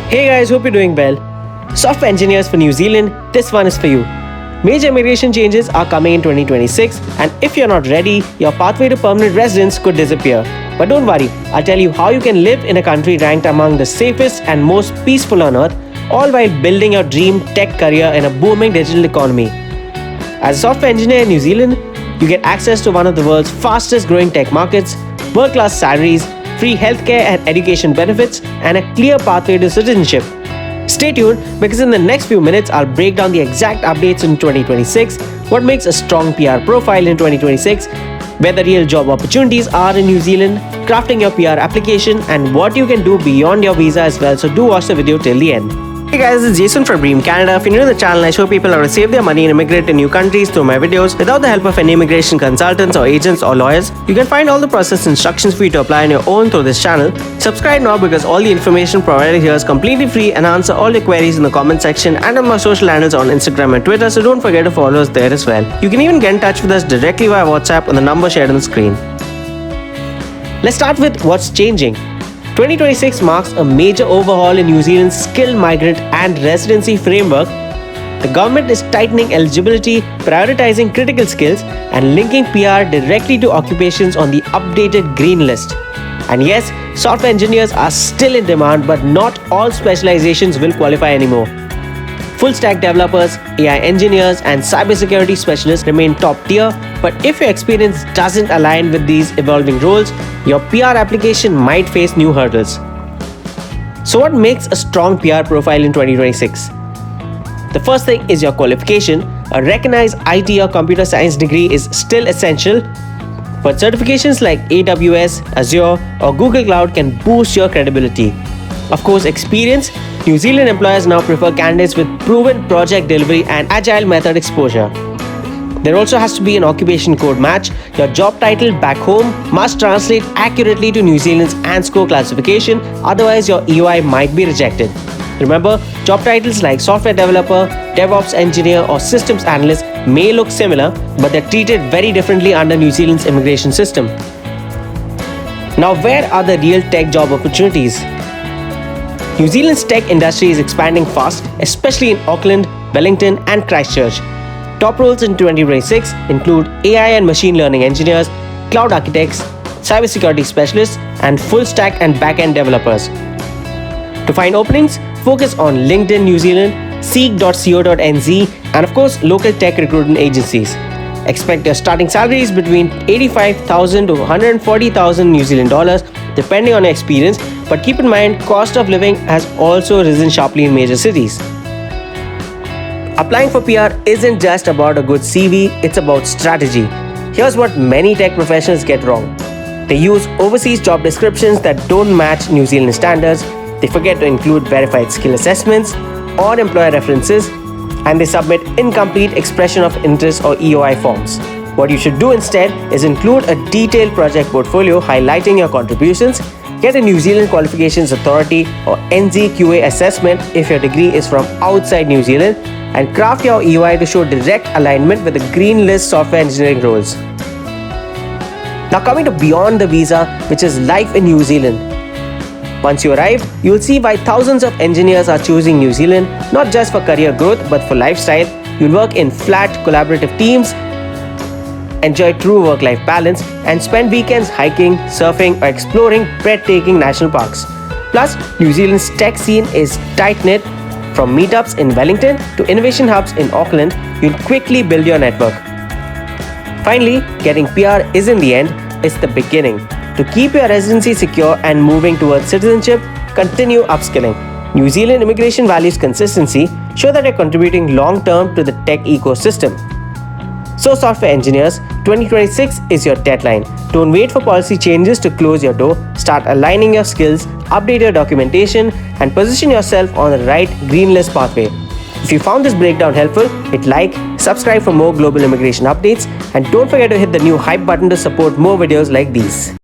Hey guys, hope you're doing well. Software engineers for New Zealand, this one is for you. Major immigration changes are coming in 2026, and if you're not ready, your pathway to permanent residence could disappear. But don't worry, I'll tell you how you can live in a country ranked among the safest and most peaceful on earth, all while building your dream tech career in a booming digital economy. As a software engineer in New Zealand, you get access to one of the world's fastest growing tech markets, world-class salaries, free healthcare and education benefits, and a clear pathway to citizenship. Stay tuned because in the next few minutes, I'll break down the exact updates in 2026, what makes a strong PR profile in 2026, where the real job opportunities are in New Zealand, crafting your PR application, and what you can do beyond your visa as well. So do watch the video till the end. Hey guys, it's Jason from Dream Canada. If you're new to the channel, I show people how to save their money and immigrate to new countries through my videos without the help of any immigration consultants or agents or lawyers. You can find all the process instructions for you to apply on your own through this channel. Subscribe now because all the information provided here is completely free, and answer all your queries in the comment section and on my social handles on Instagram and Twitter, so don't forget to follow us there as well. You can even get in touch with us directly via WhatsApp on the number shared on the screen. Let's start with what's changing. 2026 marks a major overhaul in New Zealand's skilled migrant and residency framework. The government is tightening eligibility, prioritizing critical skills, and linking PR directly to occupations on the updated green list. And yes, software engineers are still in demand, but not all specializations will qualify anymore. Full stack developers, AI engineers, and cybersecurity specialists remain top tier, but if your experience doesn't align with these evolving roles, your PR application might face new hurdles. So what makes a strong PR profile in 2026? The first thing is your qualification. A recognized IT or computer science degree is still essential, but certifications like AWS, Azure, or Google Cloud can boost your credibility. Of course, experience. New Zealand employers now prefer candidates with proven project delivery and agile method exposure. There also has to be an occupation code match. Your job title back home must translate accurately to New Zealand's ANSCO classification, otherwise your EOI might be rejected. Remember, job titles like software developer, DevOps Engineer, or systems analyst may look similar, but they're treated very differently under New Zealand's immigration system. Now, where are the real tech job opportunities? New Zealand's tech industry is expanding fast, especially in Auckland, Wellington, and Christchurch. Top roles in 2026 include AI and machine learning engineers, cloud architects, cybersecurity specialists, and full stack and backend developers. To find openings, focus on LinkedIn New Zealand, seek.co.nz, and of course, local tech recruitment agencies. Expect your starting salaries between 85,000 to 140,000 New Zealand dollars, depending on your experience, but keep in mind, cost of living has also risen sharply in major cities. Applying for PR isn't just about a good CV, it's about strategy. Here's what many tech professionals get wrong. They use overseas job descriptions that don't match New Zealand standards, they forget to include verified skill assessments or employer references, and they submit incomplete expression of interest or EOI forms. What you should do instead is include a detailed project portfolio highlighting your contributions, get a New Zealand Qualifications Authority or NZQA assessment if your degree is from outside New Zealand, and craft your EOI to show direct alignment with the green list software engineering roles. Now coming to beyond the visa, which is life in New Zealand. Once you arrive, you'll see why thousands of engineers are choosing New Zealand, not just for career growth but for lifestyle. You'll work in flat, collaborative teams, enjoy true work-life balance, and spend weekends hiking, surfing, or exploring breathtaking national parks. Plus, New Zealand's tech scene is tight-knit. From meetups in Wellington to innovation hubs in Auckland, you'll quickly build your network. Finally, getting PR isn't the end, it's the beginning. To keep your residency secure and moving towards citizenship, continue upskilling. New Zealand immigration values consistency, show that you're contributing long-term to the tech ecosystem. So software engineers, 2026 is your deadline. Don't wait for policy changes to close your door. Start aligning your skills, update your documentation, and position yourself on the right green list pathway. If you found this breakdown helpful, hit like, subscribe for more global immigration updates, and don't forget to hit the new hype button to support more videos like these.